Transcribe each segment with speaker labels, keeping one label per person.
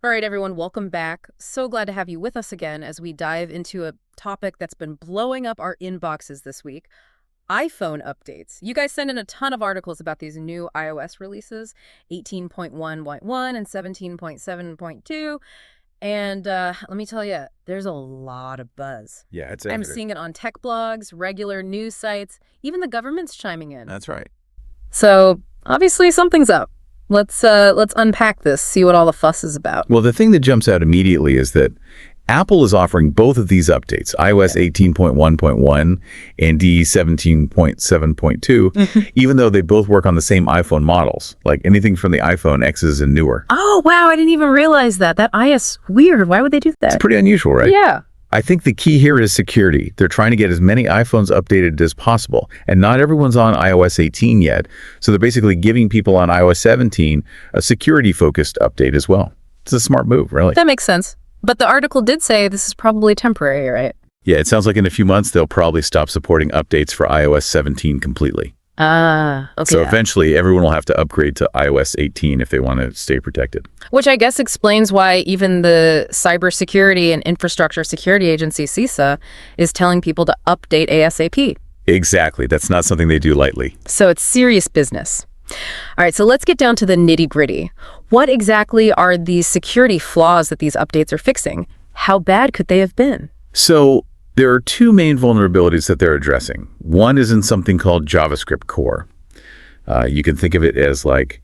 Speaker 1: All right, everyone, welcome back. So glad to have you with us again as we dive into a topic that's been blowing up our inboxes this week, iPhone updates. You guys send in a ton of articles about these new iOS releases, 18.1.1 and 17.7.2. And let me tell you, there's a lot of buzz.
Speaker 2: Yeah, it's
Speaker 1: I'm seeing it on tech blogs, regular news sites, even the government's chiming in.
Speaker 2: That's right.
Speaker 1: So obviously something's up. Let's unpack this, see what all the fuss is about.
Speaker 2: Well, the thing that jumps out immediately is that Apple is offering both of these updates, iOS 18.1.1 and DE 17.7.2, even though they both work on the same iPhone models, like anything from the iPhone X's and newer.
Speaker 1: Oh, wow, I didn't even realize that. That iOS, weird. Why would they do that?
Speaker 2: It's pretty unusual, right?
Speaker 1: Yeah.
Speaker 2: I think the key here is security. They're trying to get as many iPhones updated as possible, and not everyone's on iOS 18 yet, so they're basically giving people on iOS 17 a security-focused update as well. It's a smart move, really.
Speaker 1: That makes sense. But the article did say this is probably temporary, right?
Speaker 2: Yeah, it sounds like in a few months they'll probably stop supporting updates for iOS 17 completely.
Speaker 1: Ah, okay.
Speaker 2: So eventually everyone will have to upgrade to iOS 18 if they want to stay protected.
Speaker 1: Which I guess explains why even the Cybersecurity and Infrastructure Security Agency, CISA, is telling people to update ASAP.
Speaker 2: Exactly. That's not something they do lightly.
Speaker 1: So it's serious business. All right, so let's get down to the nitty-gritty. What exactly are these security flaws that these updates are fixing? How bad could they have been?
Speaker 2: So there are two main vulnerabilities that they're addressing. One is in something called JavaScriptCore. You can think of it as like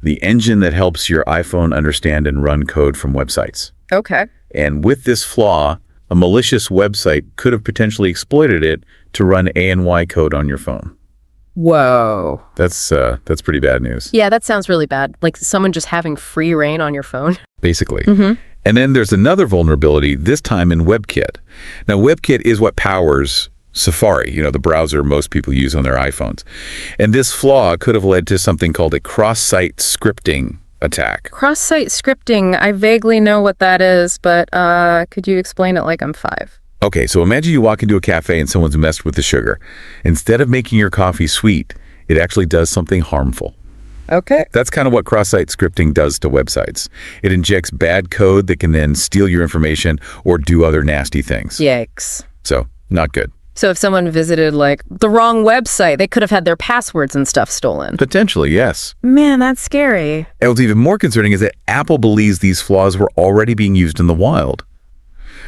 Speaker 2: the engine that helps your iPhone understand and run code from websites.
Speaker 1: Okay.
Speaker 2: And with this flaw, a malicious website could have potentially exploited it to run ANY code on your phone.
Speaker 1: Whoa.
Speaker 2: That's pretty bad news.
Speaker 1: Yeah, that sounds really bad. Like someone just having free reign on your phone.
Speaker 2: Basically. And then there's another vulnerability, this time in WebKit. Now, WebKit is what powers Safari, the browser most people use on their iPhones. And this flaw could have led to something called a cross-site scripting attack.
Speaker 1: Cross-site scripting, I vaguely know what that is, but could you explain it like I'm 5?
Speaker 2: Okay, so imagine you walk into a cafe and someone's messed with the sugar. Instead of making your coffee sweet, it actually does something harmful.
Speaker 1: Okay.
Speaker 2: That's kind of what cross-site scripting does to websites. It injects bad code that can then steal your information or do other nasty things.
Speaker 1: Yikes.
Speaker 2: So, not good.
Speaker 1: So if someone visited like the wrong website, they could have had their passwords and stuff stolen.
Speaker 2: Potentially, yes.
Speaker 1: Man, that's scary.
Speaker 2: And what's even more concerning is that Apple believes these flaws were already being used in the wild,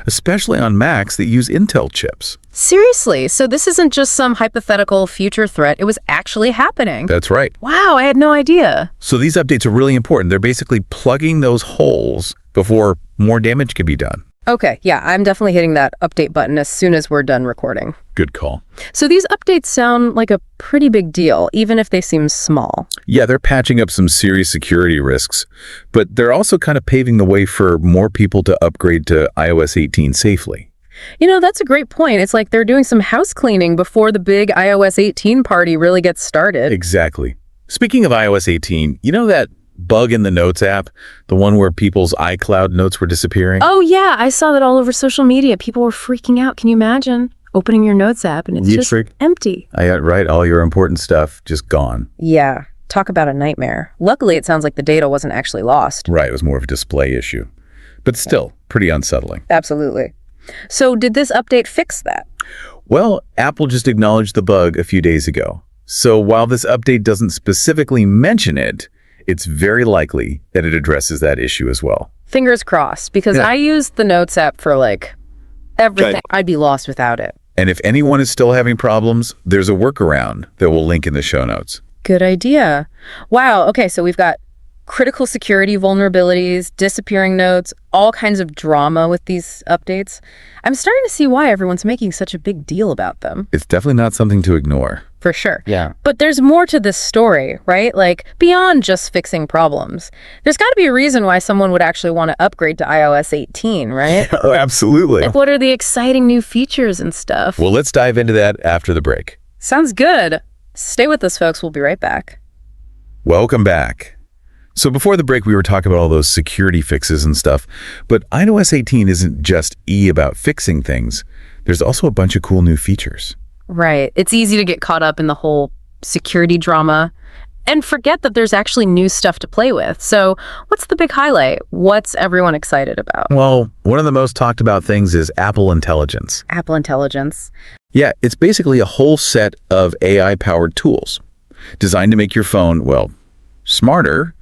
Speaker 2: especially on Macs that use Intel chips.
Speaker 1: Seriously? So this isn't just some hypothetical future threat. It was actually happening.
Speaker 2: That's right.
Speaker 1: Wow, I had no idea.
Speaker 2: So these updates are really important. They're basically plugging those holes before more damage can be done.
Speaker 1: Okay, yeah, I'm definitely hitting that update button as soon as we're done recording.
Speaker 2: Good call.
Speaker 1: So these updates sound like a pretty big deal, even if they seem small.
Speaker 2: Yeah, they're patching up some serious security risks, but they're also kind of paving the way for more people to upgrade to iOS 18 safely.
Speaker 1: That's a great point. It's like they're doing some house cleaning before the big iOS 18 party really gets started.
Speaker 2: Exactly. Speaking of iOS 18, you know that bug in the Notes app, the one where people's iCloud notes were disappearing?
Speaker 1: Oh, yeah, I saw that all over social media. People were freaking out. Can you imagine opening your Notes app and it's just empty?
Speaker 2: Right, all your important stuff just gone.
Speaker 1: Yeah, talk about a nightmare. Luckily, it sounds like the data wasn't actually lost.
Speaker 2: Right, it was more of a display issue. But still, pretty unsettling.
Speaker 1: Absolutely. So did this update fix that?
Speaker 2: Well, Apple just acknowledged the bug a few days ago. So while this update doesn't specifically mention it, it's very likely that it addresses that issue as well.
Speaker 1: Fingers crossed, because I use the Notes app for like everything.
Speaker 2: Right.
Speaker 1: I'd be lost without it.
Speaker 2: And if anyone is still having problems, there's a workaround that we'll link in the show notes.
Speaker 1: Good idea. Wow. Okay, so we've got critical security vulnerabilities, disappearing notes, all kinds of drama with these updates. I'm starting to see why everyone's making such a big deal about them.
Speaker 2: It's definitely not something to ignore.
Speaker 1: For sure.
Speaker 2: Yeah.
Speaker 1: But there's more to this story, right? Like, beyond just fixing problems. There's got to be a reason why someone would actually want to upgrade to iOS 18, right?
Speaker 2: Oh, absolutely.
Speaker 1: Like, what are the exciting new features and stuff?
Speaker 2: Well, let's dive into that after the break.
Speaker 1: Sounds good. Stay with us, folks. We'll be right back.
Speaker 2: Welcome back. So before the break, we were talking about all those security fixes and stuff, but iOS 18 isn't just about fixing things. There's also a bunch of cool new features.
Speaker 1: Right. It's easy to get caught up in the whole security drama. and forget that there's actually new stuff to play with. So what's the big highlight? What's everyone excited about?
Speaker 2: Well, one of the most talked about things is Apple Intelligence.
Speaker 1: Apple Intelligence.
Speaker 2: Yeah, it's basically a whole set of AI-powered tools designed to make your phone, well, smarter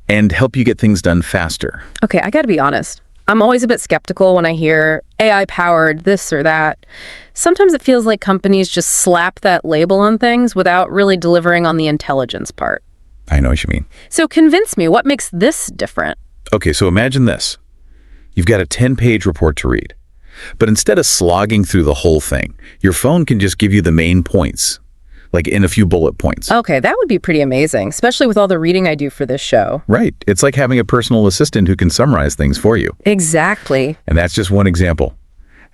Speaker 2: and help you get things done faster.
Speaker 1: Okay, I gotta be honest. I'm always a bit skeptical when I hear AI-powered this or that. Sometimes it feels like companies just slap that label on things without really delivering on the intelligence part.
Speaker 2: I know what you mean.
Speaker 1: So convince me, what makes this different?
Speaker 2: Okay, so imagine this. You've got a 10-page report to read, but instead of slogging through the whole thing, your phone can just give you the main points, like in a few bullet points.
Speaker 1: Okay, that would be pretty amazing, especially with all the reading I do for this show.
Speaker 2: Right. It's like having a personal assistant who can summarize things for you.
Speaker 1: Exactly.
Speaker 2: And that's just one example.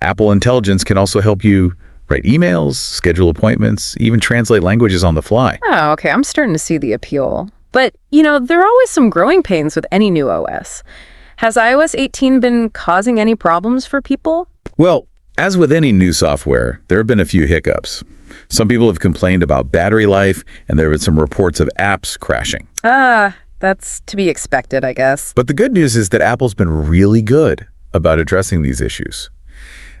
Speaker 2: Apple Intelligence can also help you write emails, schedule appointments, even translate languages on the fly.
Speaker 1: Oh, okay, I'm starting to see the appeal. But, there are always some growing pains with any new OS. Has iOS 18 been causing any problems for people?
Speaker 2: Well, as with any new software, there have been a few hiccups. Some people have complained about battery life, and there have been some reports of apps crashing.
Speaker 1: That's to be expected, I guess.
Speaker 2: But the good news is that Apple's been really good about addressing these issues.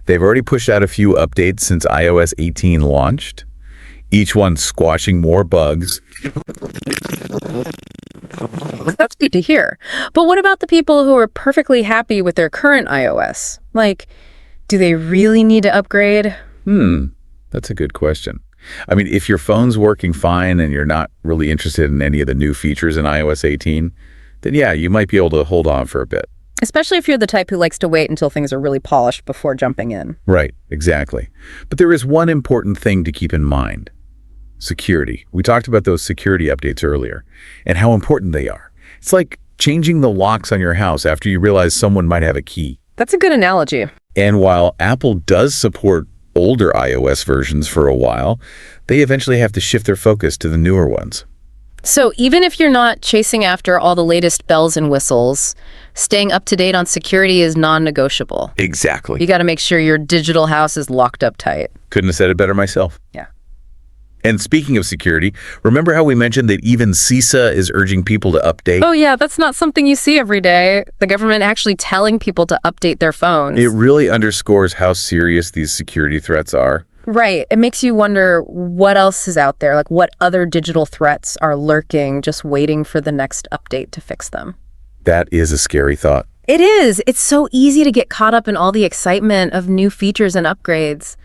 Speaker 2: They've already pushed out a few updates since iOS 18 launched, each one squashing more bugs.
Speaker 1: That's good to hear. But what about the people who are perfectly happy with their current iOS? Like, do they really need to upgrade?
Speaker 2: That's a good question. I mean, if your phone's working fine and you're not really interested in any of the new features in iOS 18, then yeah, you might be able to hold on for a bit.
Speaker 1: Especially if you're the type who likes to wait until things are really polished before jumping in.
Speaker 2: Right, exactly. But there is one important thing to keep in mind. Security. We talked about those security updates earlier and how important they are. It's like changing the locks on your house after you realize someone might have a key.
Speaker 1: That's a good analogy.
Speaker 2: And while Apple does support older iOS versions for a while, they eventually have to shift their focus to the newer ones.
Speaker 1: So even if you're not chasing after all the latest bells and whistles, staying up to date on security is non-negotiable.
Speaker 2: Exactly.
Speaker 1: You got to make sure your digital house is locked up tight.
Speaker 2: Couldn't have said it better myself.
Speaker 1: Yeah.
Speaker 2: And speaking of security, remember how we mentioned that even CISA is urging people to update?
Speaker 1: Oh yeah, that's not something you see every day. The government actually telling people to update their phones.
Speaker 2: It really underscores how serious these security threats are.
Speaker 1: Right. It makes you wonder what else is out there, like what other digital threats are lurking, just waiting for the next update to fix them.
Speaker 2: That is a scary thought.
Speaker 1: It is. It's so easy to get caught up in all the excitement of new features and upgrades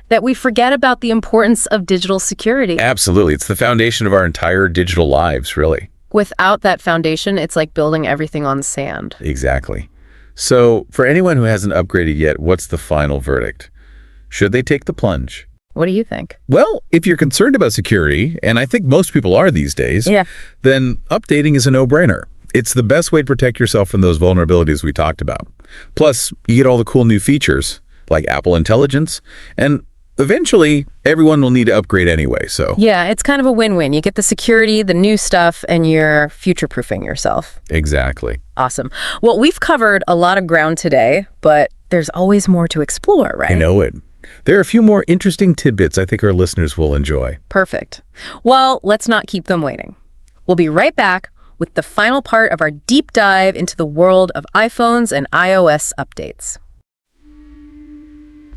Speaker 1: that we forget about the importance of digital security.
Speaker 2: Absolutely. It's the foundation of our entire digital lives, really.
Speaker 1: Without that foundation, it's like building everything on sand.
Speaker 2: Exactly. So for anyone who hasn't upgraded yet, what's the final verdict? Should they take the plunge?
Speaker 1: What do you think?
Speaker 2: Well, if you're concerned about security, and I think most people are these days,
Speaker 1: Yeah.
Speaker 2: then updating is a no-brainer. It's the best way to protect yourself from those vulnerabilities we talked about. Plus, you get all the cool new features, like Apple Intelligence, and eventually, everyone will need to upgrade anyway, so.
Speaker 1: Yeah, it's kind of a win-win. You get the security, the new stuff, and you're future-proofing yourself.
Speaker 2: Exactly.
Speaker 1: Awesome. Well, we've covered a lot of ground today, but there's always more to explore, right?
Speaker 2: I know it. There are a few more interesting tidbits I think our listeners will enjoy.
Speaker 1: Perfect. Well, let's not keep them waiting. We'll be right back with the final part of our deep dive into the world of iPhones and iOS updates.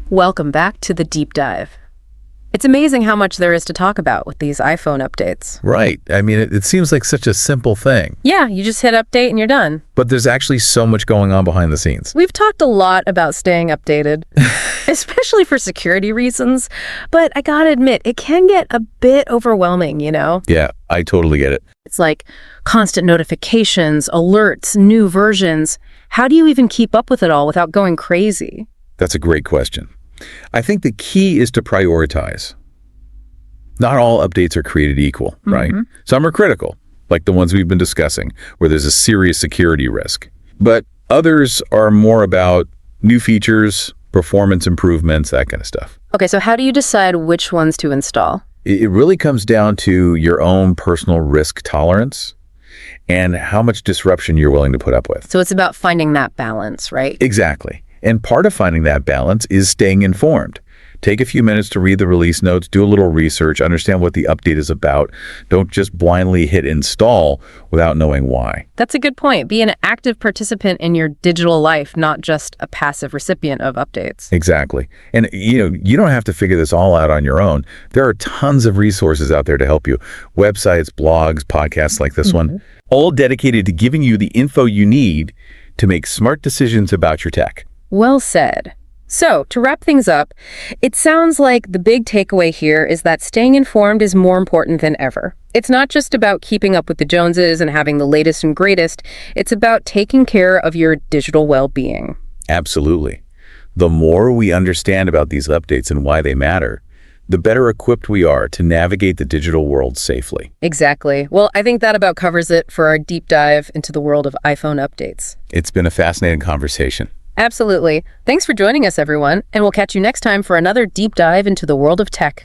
Speaker 1: Welcome back to the deep dive. It's amazing how much there is to talk about with these iPhone updates.
Speaker 2: Right. I mean, it seems like such a simple thing.
Speaker 1: Yeah, you just hit update and you're done.
Speaker 2: But there's actually so much going on behind the scenes.
Speaker 1: We've talked a lot about staying updated, especially for security reasons, but I gotta admit, it can get a bit overwhelming,
Speaker 2: Yeah, I totally get it.
Speaker 1: It's like constant notifications, alerts, new versions. How do you even keep up with it all without going crazy?
Speaker 2: That's a great question. I think the key is to prioritize. Not all updates are created equal, right? Some are critical, like the ones we've been discussing, where there's a serious security risk. But others are more about new features, performance improvements, that kind of stuff.
Speaker 1: Okay, so how do you decide which ones to install?
Speaker 2: It really comes down to your own personal risk tolerance and how much disruption you're willing to put up with.
Speaker 1: So it's about finding that balance, right?
Speaker 2: Exactly. And part of finding that balance is staying informed, Take a few minutes to read the release notes, do a little research, understand what the update is about. Don't just blindly hit install without knowing why.
Speaker 1: That's a good point. Be an active participant in your digital life, not just a passive recipient of updates.
Speaker 2: Exactly. And you don't have to figure this all out on your own. There are tons of resources out there to help you. Websites, blogs, podcasts like this one, all dedicated to giving you the info you need to make smart decisions about your tech.
Speaker 1: Well said. So, to wrap things up, it sounds like the big takeaway here is that staying informed is more important than ever. It's not just about keeping up with the Joneses and having the latest and greatest. It's about taking care of your digital well-being.
Speaker 2: Absolutely. The more we understand about these updates and why they matter, the better equipped we are to navigate the digital world safely.
Speaker 1: Exactly. Well, I think that about covers it for our deep dive into the world of iPhone updates.
Speaker 2: It's been a fascinating conversation.
Speaker 1: Absolutely. Thanks for joining us, everyone, and we'll catch you next time for another deep dive into the world of tech.